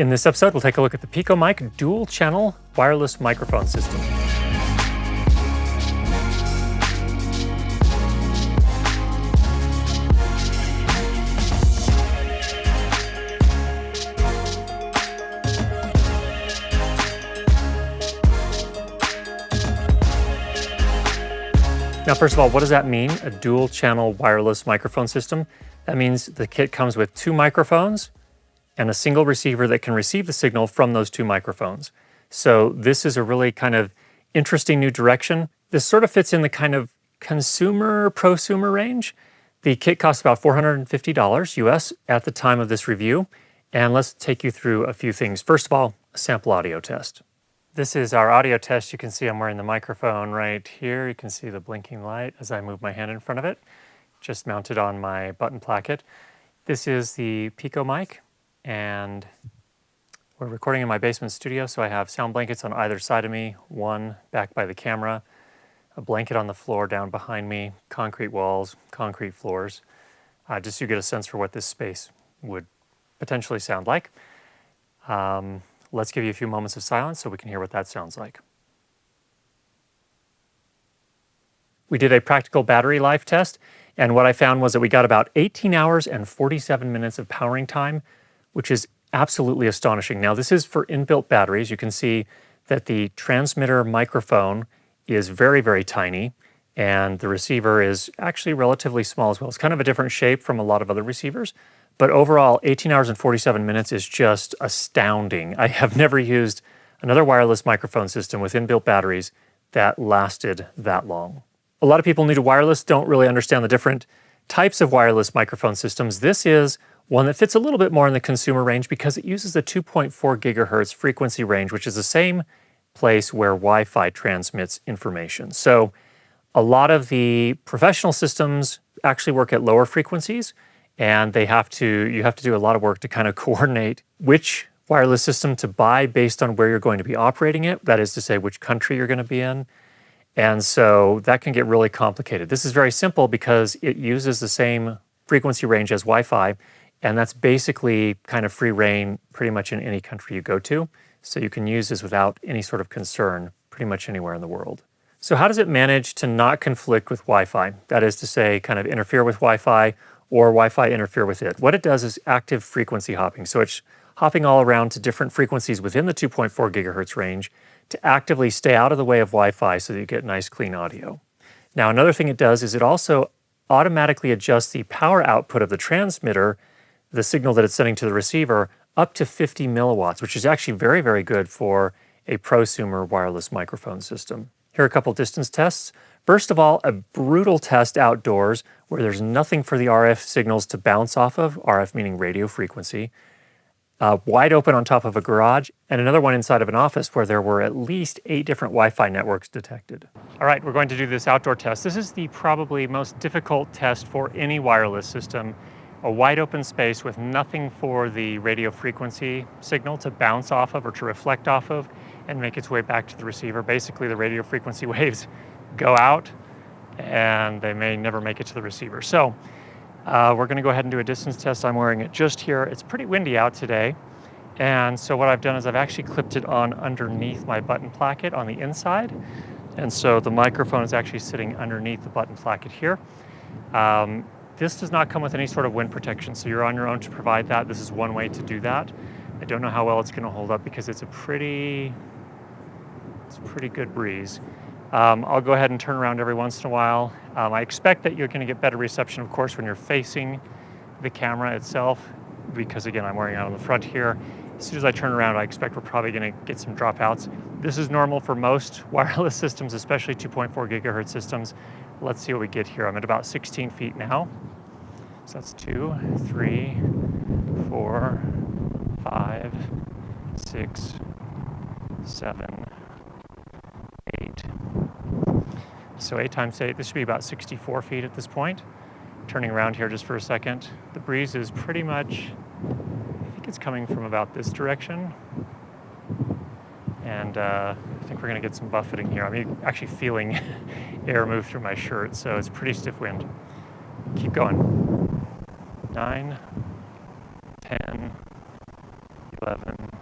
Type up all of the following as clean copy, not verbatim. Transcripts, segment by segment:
In this episode, we'll take a look at the PicoMic dual-channel wireless microphone system. Now, first of all, what does that mean, a dual-channel wireless microphone system? That means the kit comes with two microphones and a single receiver that can receive the signal from those two microphones. So this is a really kind of interesting new direction. This sort of fits in the kind of consumer, prosumer range. The kit costs about $450 US at the time of this review. And let's take you through a few things. First of all, a sample audio test. This is our audio test. You can see I'm wearing the microphone right here. You can see the blinking light as I move my hand in front of it, just mounted on my button placket. This is the PicoMic, and we're recording in my basement studio, so I have sound blankets on either side of me, one back by the camera, a blanket on the floor down behind me, concrete walls, concrete floors, just so you get a sense for what this space would potentially sound like. Let's give you a few moments of silence so we can hear what that sounds like. We did a practical battery life test, and what I found was that we got about 18 hours and 47 minutes of powering time, which is absolutely astonishing. Now, this is for inbuilt batteries. You can see that the transmitter microphone is very, very tiny, and the receiver is actually relatively small as well. It's kind of a different shape from a lot of other receivers. But overall, 18 hours and 47 minutes is just astounding. I have never used another wireless microphone system with inbuilt batteries that lasted that long. A lot of people new to wireless don't really understand the different types of wireless microphone systems. This is one that fits a little bit more in the consumer range because it uses the 2.4 gigahertz frequency range, which is the same place where Wi-Fi transmits information. So a lot of the professional systems actually work at lower frequencies, and you have to do a lot of work to kind of coordinate which wireless system to buy based on where you're going to be operating it. That is to say, which country you're going to be in. And so that can get really complicated. This is very simple because it uses the same frequency range as Wi-Fi, and that's basically kind of free reign pretty much in any country you go to. So you can use this without any sort of concern pretty much anywhere in the world. So how does it manage to not conflict with Wi-Fi? That is to say, kind of interfere with Wi-Fi or Wi-Fi interfere with it. What it does is active frequency hopping. So it's hopping all around to different frequencies within the 2.4 gigahertz range to actively stay out of the way of Wi-Fi so that you get nice clean audio. Now, another thing it does is it also automatically adjusts the power output of the transmitter, the signal that it's sending to the receiver, up to 50 milliwatts, which is actually very, very good for a prosumer wireless microphone system. Here are a couple distance tests. First of all, a brutal test outdoors where there's nothing for the RF signals to bounce off of, RF meaning radio frequency, wide open on top of a garage, and another one inside of an office where there were at least 8 different Wi-Fi networks detected. All right, we're going to do this outdoor test. This is the probably most difficult test for any wireless system. A wide open space with nothing for the radio frequency signal to bounce off of or to reflect off of and make its way back to the receiver. Basically, the radio frequency waves go out and they may never make it to the receiver. So we're going to go ahead and do a distance test. I'm wearing it just here. It's pretty windy out today. And so what I've done is I've actually clipped it on underneath my button placket on the inside. And so the microphone is actually sitting underneath the button placket here. This does not come with any sort of wind protection, so you're on your own to provide that. This is one way to do that. I don't know how well it's going to hold up because it's a pretty good breeze. I'll go ahead and turn around every once in a while. I expect that you're going to get better reception, of course, when you're facing the camera itself, because again, I'm wearing it on the front here. As soon as I turn around, I expect we're probably going to get some dropouts. This is normal for most wireless systems, especially 2.4 gigahertz systems. Let's see what we get here. I'm at about 16 feet now. So that's 2, 3, 4, 5, 6, 7, 8. So 8 times 8, this should be about 64 feet at this point. Turning around here just for a second. The breeze is pretty much, I think it's coming from about this direction. And I think we're going to get some buffeting here. I'm actually feeling air move through my shirt, so it's pretty stiff wind. Keep going. 9, 10, 11,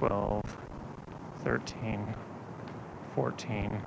12, 13, 14,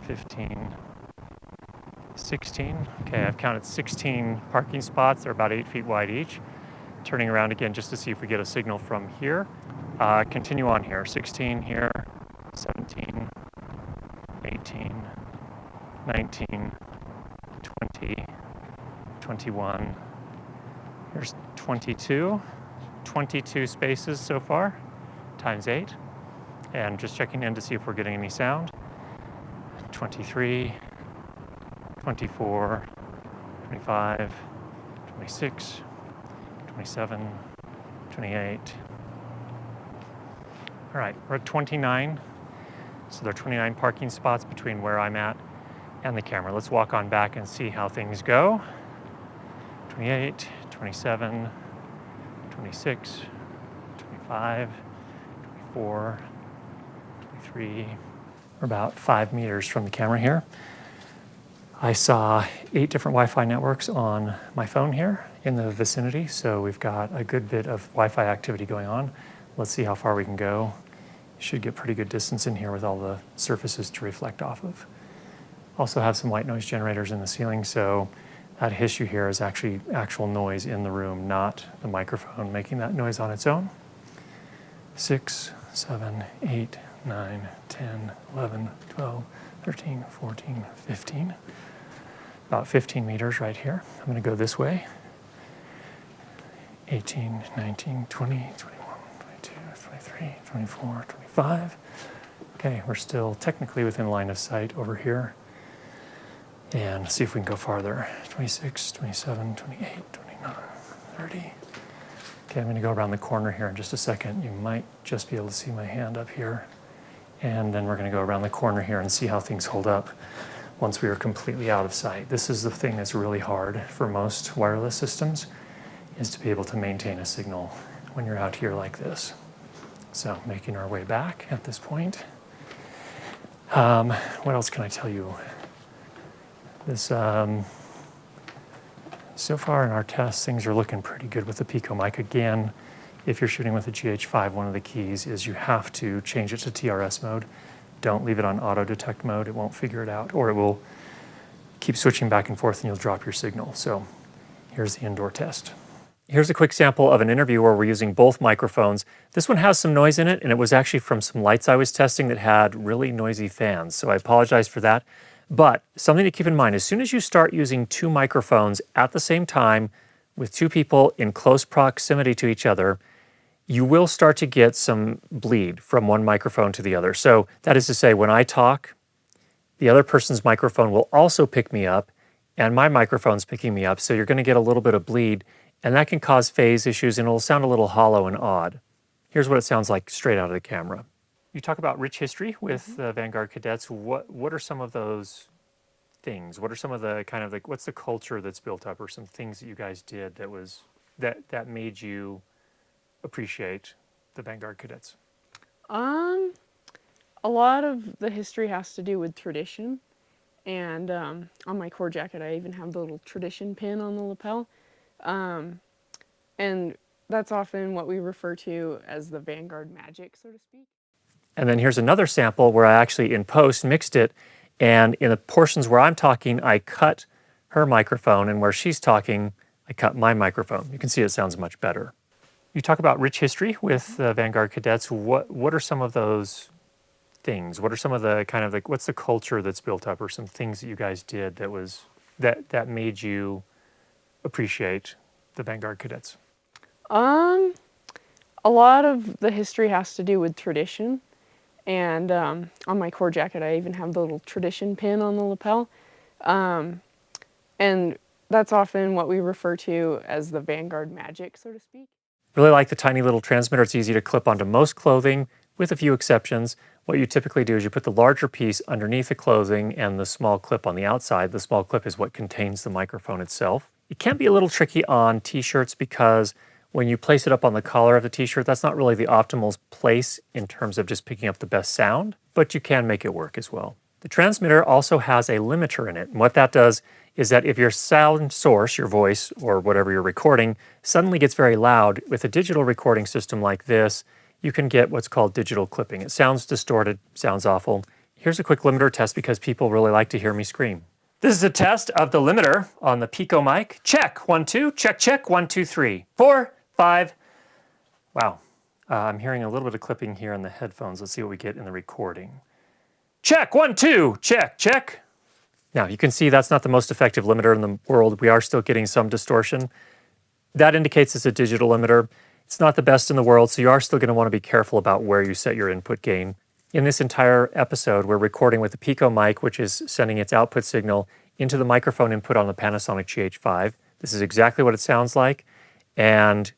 15, 16. Okay, I've counted 16 parking spots. They're about 8 feet wide each. Turning around again just to see if we get a signal from here. Continue on here. 16 here, 17, 18, 19, 20, 21. Here's 22. 22 spaces so far, times 8. And just checking in to see if we're getting any sound. 23, 24, 25, 26, 27, 28. All right, we're at 29. So there are 29 parking spots between where I'm at and the camera. Let's walk on back and see how things go. 28, 27, 26, 25, 24, 23. We're about 5 meters from the camera here. I saw 8 different Wi-Fi networks on my phone here in the vicinity, so we've got a good bit of Wi-Fi activity going on. Let's see how far we can go. You should get pretty good distance in here with all the surfaces to reflect off of. Also have some white noise generators in the ceiling, so that hiss you hear is actually actual noise in the room, not the microphone making that noise on its own. 6, 7, 8, 9, 10, 11, 12, 13, 14, 15. About 15 meters right here. I'm going to go this way. 18, 19, 20, 21, 22, 23, 24, 25. Okay, we're still technically within line of sight over here. And see if we can go farther. 26, 27, 28, 29, 30. Okay, I'm going to go around the corner here in just a second. You might just be able to see my hand up here. And then we're going to go around the corner here and see how things hold up once we are completely out of sight. This is the thing that's really hard for most wireless systems, is to be able to maintain a signal when you're out here like this. So making our way back at this point. What else can I tell you? This, so far in our tests, things are looking pretty good with the PicoMic. Again, if you're shooting with a GH5, one of the keys is you have to change it to TRS mode. Don't leave it on auto detect mode. It won't figure it out, or it will keep switching back and forth and you'll drop your signal. So here's the indoor test. Here's a quick sample of an interview where we're using both microphones. This one has some noise in it, and it was actually from some lights I was testing that had really noisy fans, so I apologize for that. But something to keep in mind, as soon as you start using 2 microphones at the same time with 2 people in close proximity to each other, you will start to get some bleed from one microphone to the other. So that is to say, when I talk, the other person's microphone will also pick me up, and my microphone's picking me up, so you're going to get a little bit of bleed, and that can cause phase issues, and it'll sound a little hollow and odd. Here's what it sounds like straight out of the camera. You talk about rich history with the Vanguard cadets. What are some of those things? What are some of the kind of what's the culture that's built up, or some things that you guys did that made you appreciate the Vanguard cadets? A lot of the history has to do with tradition, and on my core jacket I even have the little tradition pin on the lapel, and that's often what we refer to as the Vanguard magic, so to speak. And then here's another sample where I actually in post mixed it, and in the portions where I'm talking I cut her microphone, and where she's talking I cut my microphone. You can see it sounds much better. You talk about rich history with the Vanguard cadets. What are some of those things? What are some of the kind of what's the culture that's built up, or some things that you guys did that made you appreciate the Vanguard cadets? A lot of the history has to do with tradition, and on my core jacket I even have the little tradition pin on the lapel, and that's often what we refer to as the Vanguard magic, so to speak. Really like the tiny little transmitter. It's easy to clip onto most clothing, with a few exceptions. What you typically do is you put the larger piece underneath the clothing and the small clip on the outside. The small clip is what contains the microphone itself. It can be a little tricky on t-shirts because when you place it up on the collar of the t-shirt, that's not really the optimal place in terms of just picking up the best sound, but you can make it work as well. The transmitter also has a limiter in it, and what that does is that if your sound source, your voice or whatever you're recording, suddenly gets very loud, with a digital recording system like this, you can get what's called digital clipping. It sounds distorted, sounds awful. Here's a quick limiter test because people really like to hear me scream. This is a test of the limiter on the PicoMic. Check, 1, 2, check, check, 1, 2, 3, 4, 5. Wow, I'm hearing a little bit of clipping here in the headphones. Let's see what we get in the recording. Check, 1, 2, check, check. Now you can see that's not the most effective limiter in the world. We are still getting some distortion. That indicates it's a digital limiter. It's not the best in the world, so you are still going to want to be careful about where you set your input gain. In this entire episode, we're recording with the PicoMic, which is sending its output signal into the microphone input on the Panasonic GH5. This is exactly what it sounds like. And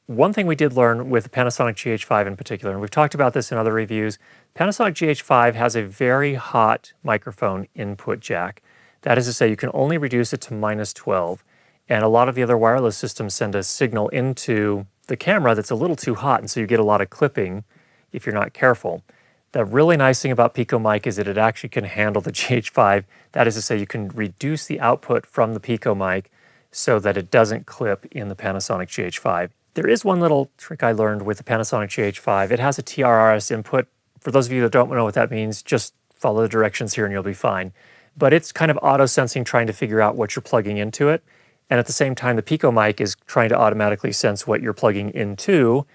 one thing we did learn with the Panasonic GH5 in particular, and we've talked about this in other reviews, Panasonic GH5 has a very hot microphone input jack. That is to say, you can only reduce it to -12. And a lot of the other wireless systems send a signal into the camera that's a little too hot, and so you get a lot of clipping if you're not careful. The really nice thing about PicoMic is that it actually can handle the GH5. That is to say, you can reduce the output from the PicoMic so that it doesn't clip in the Panasonic GH5. There is one little trick I learned with the Panasonic GH5. It has a TRRS input. For those of you that don't know what that means, just follow the directions here and you'll be fine. But it's kind of auto-sensing, trying to figure out what you're plugging into it. And at the same time, the PicoMic is trying to automatically sense what you're plugging into.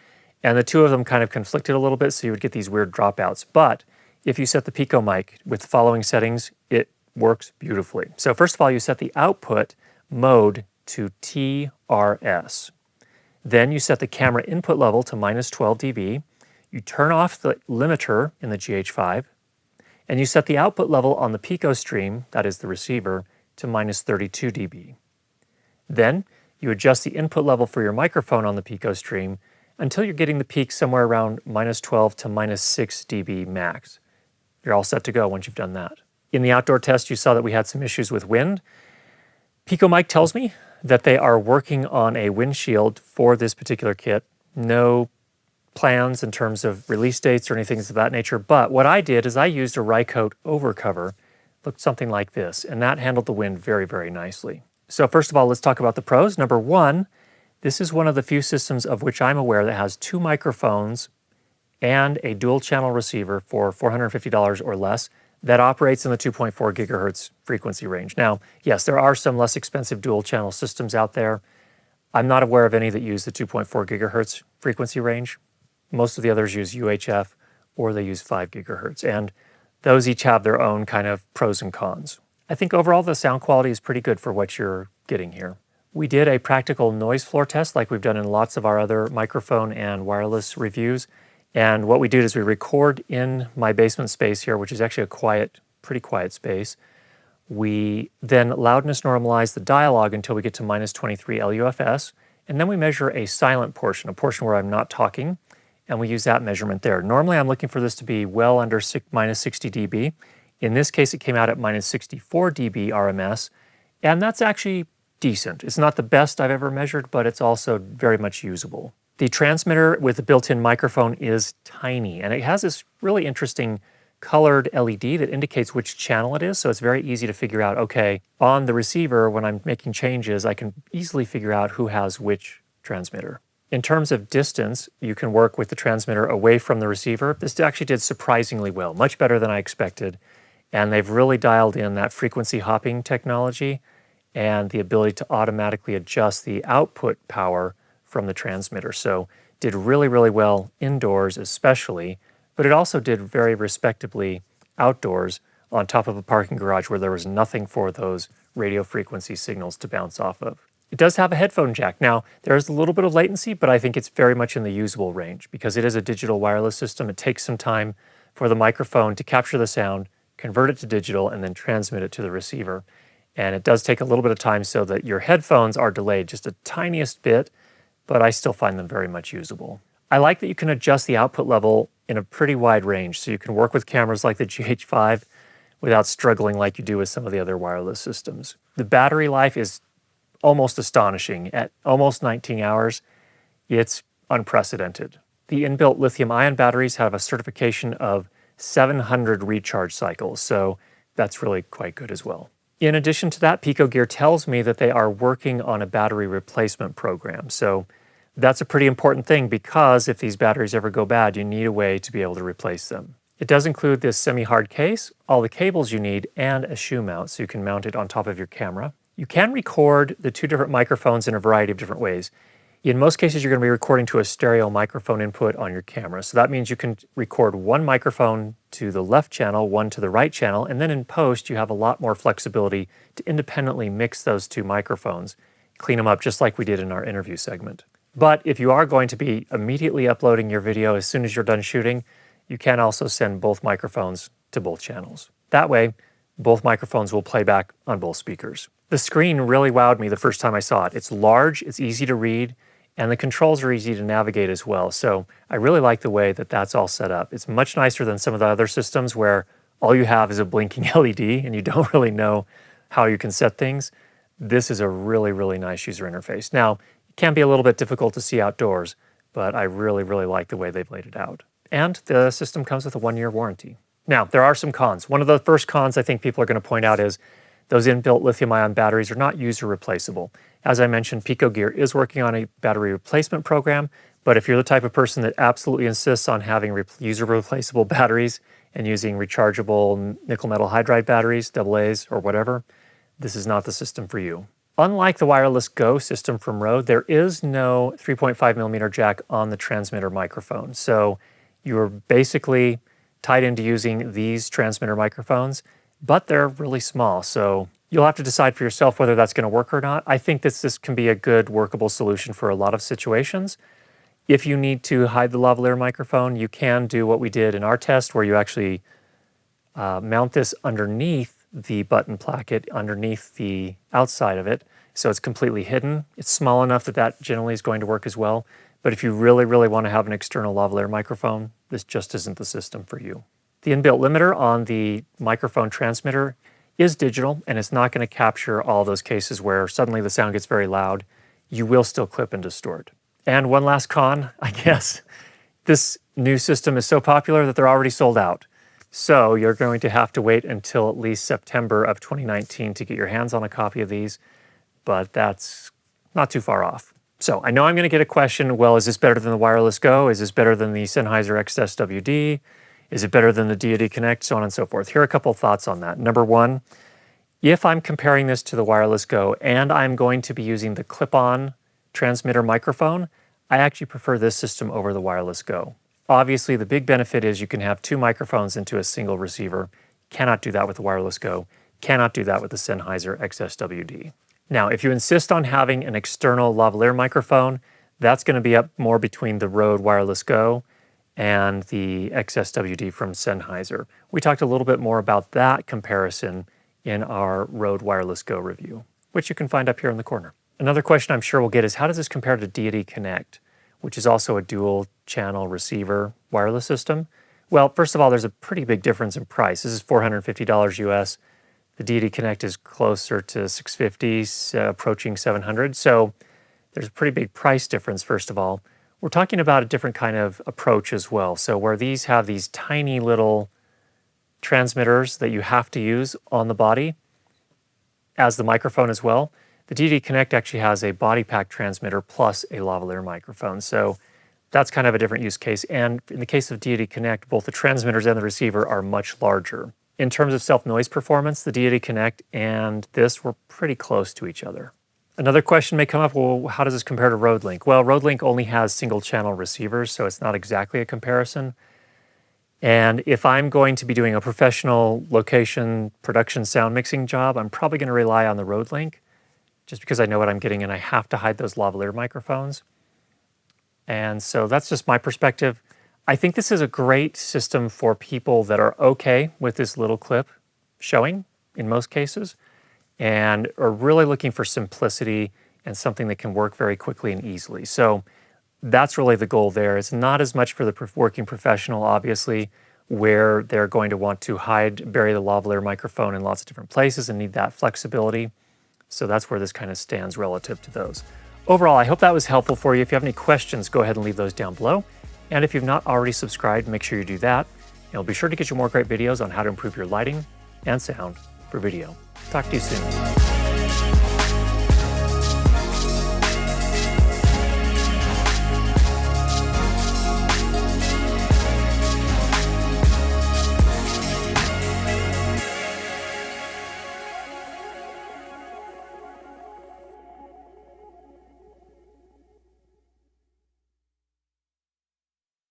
And the two of them kind of conflicted a little bit, so you would get these weird dropouts. But if you set the PicoMic with the following settings, it works beautifully. So first of all, you set the output mode to TRS. Then you set the camera input level to -12 dB. You turn off the limiter in the GH5. And you set the output level on the Pico stream, that is the receiver, to -32 dB. Then you adjust the input level for your microphone on the Pico stream until you're getting the peak somewhere around -12 to -6 dB max. You're all set to go once you've done that. In the outdoor test, you saw that we had some issues with wind. PicoMic tells me that they are working on a windshield for this particular kit. No plans in terms of release dates or anything of that nature, but what I did is I used a Rycoat overcover. Looked something like this, and that handled the wind very, very nicely. So first of all, let's talk about the pros. Number one, this is one of the few systems of which I'm aware that has 2 microphones and a dual channel receiver for $450 or less that operates in the 2.4 gigahertz frequency range. Now, yes, there are some less expensive dual channel systems out there. I'm not aware of any that use the 2.4 gigahertz frequency range. Most of the others use UHF or they use 5 gigahertz, and those each have their own kind of pros and cons. I think overall the sound quality is pretty good for what you're getting here. We did a practical noise floor test like we've done in lots of our other microphone and wireless reviews. And what we do is we record in my basement space here, which is actually a quiet, pretty quiet space. We then loudness normalize the dialogue until we get to -23 LUFS. And then we measure a silent portion, a portion where I'm not talking. And we use that measurement there. Normally I'm looking for this to be well under -60 dB. In this case, it came out at -64 dB RMS, and that's actually decent. It's not the best I've ever measured, but it's also very much usable. The transmitter with the built-in microphone is tiny, and it has this really interesting colored LED that indicates which channel it is, so it's very easy to figure out, okay, on the receiver, when I'm making changes, I can easily figure out who has which transmitter. In terms of distance, you can work with the transmitter away from the receiver. This actually did surprisingly well, much better than I expected. And they've really dialed in that frequency hopping technology and the ability to automatically adjust the output power from the transmitter. So did really, really well indoors especially, but it also did very respectably outdoors on top of a parking garage where there was nothing for those radio frequency signals to bounce off of. It does have a headphone jack. Now, there is a little bit of latency, but I think it's very much in the usable range because it is a digital wireless system. It takes some time for the microphone to capture the sound, convert it to digital, and then transmit it to the receiver. And it does take a little bit of time so that your headphones are delayed just a tiniest bit, but I still find them very much usable. I like that you can adjust the output level in a pretty wide range, so you can work with cameras like the GH5 without struggling like you do with some of the other wireless systems. The battery life is almost astonishing. At almost 19 hours, it's unprecedented. The inbuilt lithium-ion batteries have a certification of 700 recharge cycles, so that's really quite good as well. In addition to that, PicoGear tells me that they are working on a battery replacement program. So That's a pretty important thing because if these batteries ever go bad, you need a way to be able to replace them. It does include this semi-hard case, all the cables you need, and a shoe mount so you can mount it on top of your camera. You can record the two different microphones in a variety of different ways. In most cases, you're going to be recording to a stereo microphone input on your camera. So that means you can record one microphone to the left channel, one to the right channel, and then in post, you have a lot more flexibility to independently mix those two microphones, clean them up just like we did in our interview segment. But if you are going to be immediately uploading your video as soon as you're done shooting, you can also send both microphones to both channels. That way, both microphones will play back on both speakers. The screen really wowed me the first time I saw it. It's large, it's easy to read, and the controls are easy to navigate as well. So I really like the way that that's all set up. It's much nicer than some of the other systems where all you have is a blinking LED and you don't really know how you can set things. This is a really, really nice user interface. Now, it can be a little bit difficult to see outdoors, but I really, really like the way they've laid it out. And the system comes with a 1-year warranty. Now, there are some cons. One of the first cons I think people are going to point out is those inbuilt lithium-ion batteries are not user replaceable. As I mentioned, PicoGear is working on a battery replacement program, but if you're the type of person that absolutely insists on having user replaceable batteries and using rechargeable nickel metal hydride batteries, AA's or whatever, this is not the system for you. Unlike the Wireless Go system from Rode, there is no 3.5mm jack on the transmitter microphone. So you're basically tied into using these transmitter microphones, but they're really small. So you'll have to decide for yourself whether that's going to work or not. I think this can be a good workable solution for a lot of situations. If you need to hide the lavalier microphone, you can do what we did in our test where you actually mount this underneath the button placket, underneath the outside of it. So it's completely hidden. It's small enough that that generally is going to work as well. But if you really, really want to have an external lavalier microphone, this just isn't the system for you. The inbuilt limiter on the microphone transmitter is digital, and it's not going to capture all those cases where suddenly the sound gets very loud. You will still clip and distort. And one last con, I guess, this new system is so popular that they're already sold out. So you're going to have to wait until at least September of 2019 to get your hands on a copy of these, but that's not too far off. So I know I'm going to get a question, well, is this better than the Wireless Go? Is this better than the Sennheiser xsw-d? Is it better than the DoD Connect? So on and so forth. Here are a couple of thoughts on that. Number one, if I'm comparing this to the Wireless Go and I'm going to be using the clip-on transmitter microphone, I actually prefer this system over the Wireless Go. Obviously, the big benefit is you can have two microphones into a single receiver. Cannot do that with the Wireless Go. Cannot do that with the Sennheiser xsw-d. Now, if you insist on having an external lavalier microphone, that's going to be up more between the Rode Wireless Go and the xsw-d from Sennheiser. We talked a little bit more about that comparison in our Rode Wireless Go review, which you can find up here in the corner. Another question I'm sure we'll get is how does this compare to DoD Connect, which is also a dual channel receiver wireless system? Well, first of all, there's a pretty big difference in price. This is $450 US. The DoD Connect is closer to $650, approaching $700. So there's a pretty big price difference, first of all. We're talking about a different kind of approach as well. So where these have these tiny little transmitters that you have to use on the body as the microphone as well, the DoD Connect actually has a body pack transmitter plus a lavalier microphone. So that's kind of a different use case. And in the case of DoD Connect, both the transmitters and the receiver are much larger. In terms of self-noise performance, the DoD Connect and this were pretty close to each other. Another question may come up, well, how does this compare to Rode Link? Well, Rode Link only has single-channel receivers, so it's not exactly a comparison. And if I'm going to be doing a professional location production sound mixing job, I'm probably going to rely on the Rode Link, just because I know what I'm getting and I have to hide those lavalier microphones. And so that's just my perspective. I think this is a great system for people that are okay with this little clip showing in most cases and are really looking for simplicity and something that can work very quickly and easily. So that's really the goal there. It's not as much for the working professional, obviously, where they're going to want to bury the lavalier microphone in lots of different places and need that flexibility. So that's where this kind of stands relative to those. Overall, I hope that was helpful for you. If you have any questions, go ahead and leave those down below. And if you've not already subscribed, make sure you do that. And I'll be sure to get you more great videos on how to improve your lighting and sound for video. Talk to you soon.